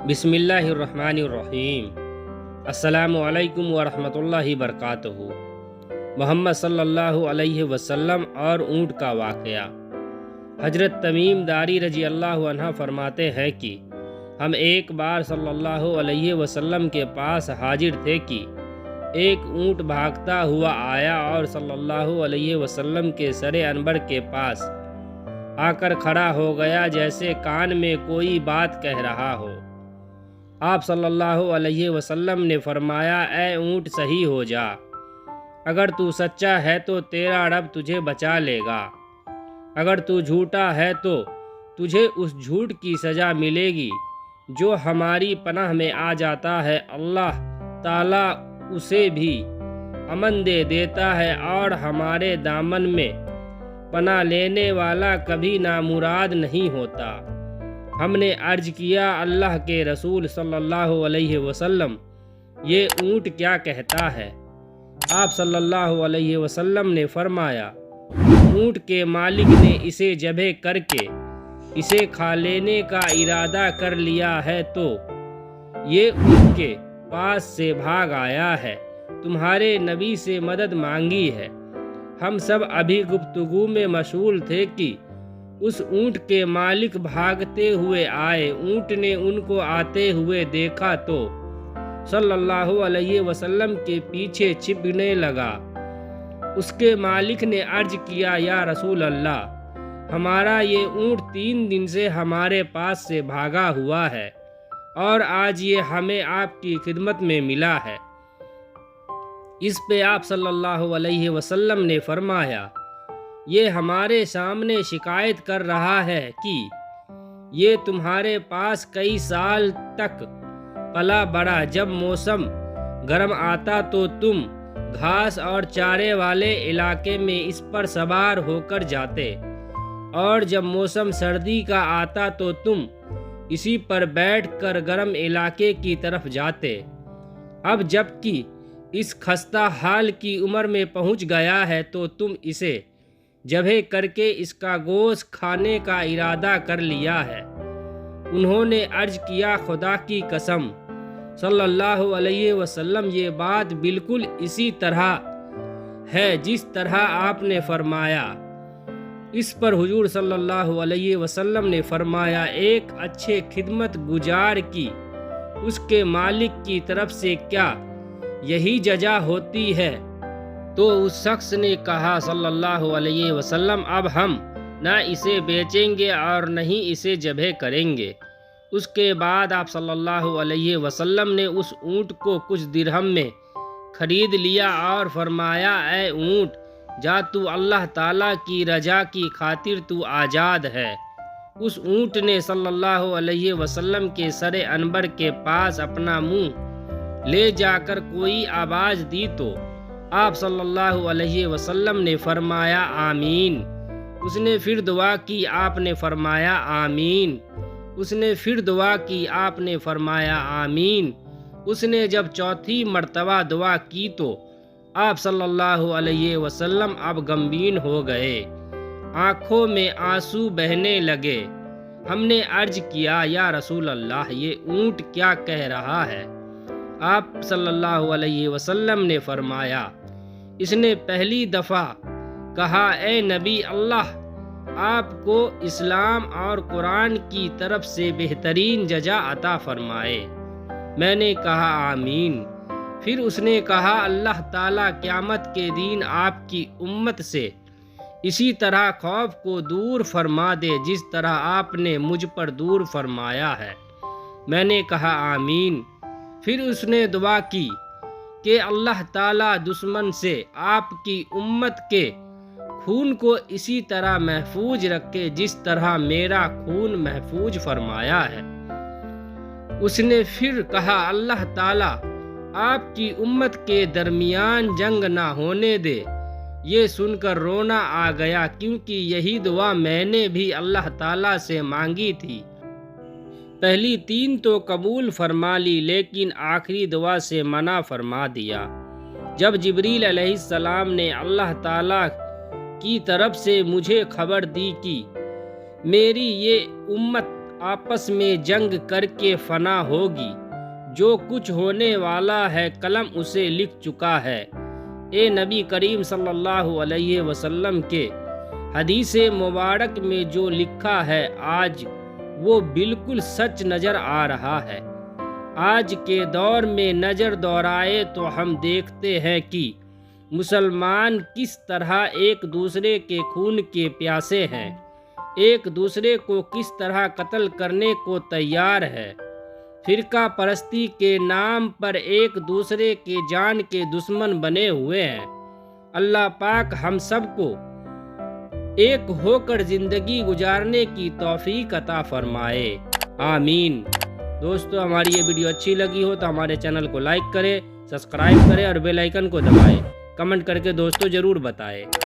بسم اللہ الرحمن الرحیم۔ السلام علیکم ورحمۃ اللہ وبرکاتہ۔ محمد صلی اللہ علیہ وسلم اور اونٹ کا واقعہ۔ حضرت تمیم داری رضی اللہ عنہ فرماتے ہیں کہ ہم ایک بار صلی اللہ علیہ وسلم کے پاس حاضر تھے کہ ایک اونٹ بھاگتا ہوا آیا اور صلی اللہ علیہ وسلم کے سر انبر کے پاس آ کر کھڑا ہو گیا جیسے کان میں کوئی بات کہہ رہا ہو۔ آپ صلی اللہ علیہ وسلم نے فرمایا، اے اونٹ صحیح ہو جا، اگر تو سچا ہے تو تیرا رب تجھے بچا لے گا، اگر تو جھوٹا ہے تو تجھے اس جھوٹ کی سزا ملے گی جو ہماری پناہ میں آ جاتا ہے، اللہ تعالیٰ اسے بھی امن دے دیتا ہے اور ہمارے دامن میں پناہ لینے والا کبھی نامراد نہیں ہوتا۔ ہم نے عرض کیا، اللہ کے رسول صلی اللہ علیہ وسلم، یہ اونٹ کیا کہتا ہے؟ آپ صلی اللہ علیہ وسلم نے فرمایا، اونٹ کے مالک نے اسے ذبح کر کے اسے کھا لینے کا ارادہ کر لیا ہے تو یہ ان کے پاس سے بھاگ آیا ہے، تمہارے نبی سے مدد مانگی ہے۔ ہم سب ابھی گفتگو میں مشغول تھے کہ اس اونٹ کے مالک بھاگتے ہوئے آئے۔ اونٹ نے ان کو آتے ہوئے دیکھا تو صلی اللہ علیہ وسلم کے پیچھے چھپنے لگا۔ اس کے مالک نے عرض کیا، یا رسول اللہ، ہمارا یہ اونٹ 3 دن سے ہمارے پاس سے بھاگا ہوا ہے اور آج یہ ہمیں آپ کی خدمت میں ملا ہے۔ اس پہ آپ صلی اللہ علیہ وسلم نے فرمایا، یہ ہمارے سامنے شکایت کر رہا ہے کہ یہ تمہارے پاس کئی سال تک پلا بڑھا، جب موسم گرم آتا تو تم گھاس اور چارے والے علاقے میں اس پر سوار ہو کر جاتے، اور جب موسم سردی کا آتا تو تم اسی پر بیٹھ کر گرم علاقے کی طرف جاتے۔ اب جب کہ اس خستہ حال کی عمر میں پہنچ گیا ہے تو تم اسے ذبح کر کے اس کا گوشت کھانے کا ارادہ کر لیا ہے۔ انہوں نے عرض کیا، خدا کی قسم صلی اللہ علیہ وسلم، یہ بات بالکل اسی طرح ہے جس طرح آپ نے فرمایا۔ اس پر حضور صلی اللہ علیہ وسلم نے فرمایا، ایک اچھے خدمت گزار کی اس کے مالک کی طرف سے کیا یہی جزا ہوتی ہے؟ تو اس شخص نے کہا، صلی اللہ علیہ وسلم، اب ہم نہ اسے بیچیں گے اور نہ ہی اسے ذبح کریں گے۔ اس کے بعد آپ صلی اللہ علیہ وسلم نے اس اونٹ کو کچھ درہم میں خرید لیا اور فرمایا، اے اونٹ، جا تو اللہ تعالیٰ کی رضا کی خاطر تو آزاد ہے۔ اس اونٹ نے صلی اللہ علیہ وسلم کے سر انبر کے پاس اپنا منہ لے جا کر کوئی آواز دی تو آپ صلی اللہ علیہ وسلم نے فرمایا، آمین۔ اس نے پھر دعا کی، آپ نے فرمایا، آمین۔ اس نے پھر دعا کی، آپ نے فرمایا، آمین۔ اس نے جب چوتھی مرتبہ دعا کی تو آپ صلی اللہ علیہ وسلم اب غمگین ہو گئے، آنکھوں میں آنسو بہنے لگے۔ ہم نے عرض کیا، یا رسول اللہ، یہ اونٹ کیا کہہ رہا ہے؟ آپ صلی اللہ علیہ وسلم نے فرمایا، اس نے پہلی دفعہ کہا، اے نبی اللہ، آپ کو اسلام اور قرآن کی طرف سے بہترین جزا عطا فرمائے۔ میں نے کہا، آمین۔ پھر اس نے کہا، اللہ تعالیٰ قیامت کے دن آپ کی امت سے اسی طرح خوف کو دور فرما دے جس طرح آپ نے مجھ پر دور فرمایا ہے۔ میں نے کہا، آمین۔ پھر اس نے دعا کی کہ اللہ تعالیٰ دشمن سے آپ کی امت کے خون کو اسی طرح محفوظ رکھے جس طرح میرا خون محفوظ فرمایا ہے۔ اس نے پھر کہا، اللہ تعالیٰ آپ کی امت کے درمیان جنگ نہ ہونے دے۔ یہ سن کر رونا آ گیا، کیونکہ یہی دعا میں نے بھی اللہ تعالیٰ سے مانگی تھی۔ پہلی 3 تو قبول فرما لی، لیکن آخری دعا سے منع فرما دیا۔ جب جبریل علیہ السلام نے اللہ تعالیٰ کی طرف سے مجھے خبر دی کہ میری یہ امت آپس میں جنگ کر کے فنا ہوگی، جو کچھ ہونے والا ہے قلم اسے لکھ چکا ہے۔ اے نبی کریم صلی اللہ علیہ وسلم کے حدیث مبارک میں جو لکھا ہے آج وہ بالکل سچ نظر آ رہا ہے۔ آج کے دور میں نظر دوڑائے تو ہم دیکھتے ہیں کہ مسلمان کس طرح ایک دوسرے کے خون کے پیاسے ہیں، ایک دوسرے کو کس طرح قتل کرنے کو تیار ہے، فرقہ پرستی کے نام پر ایک دوسرے کے جان کے دشمن بنے ہوئے ہیں۔ اللہ پاک ہم سب کو ایک ہو کر زندگی گزارنے کی توفیق عطا فرمائے، آمین۔ دوستو، ہماری یہ ویڈیو اچھی لگی ہو تو ہمارے چینل کو لائک کریں، سبسکرائب کریں اور بیل آئیکن کو دبائیں، کمنٹ کر کے دوستو ضرور بتائیں۔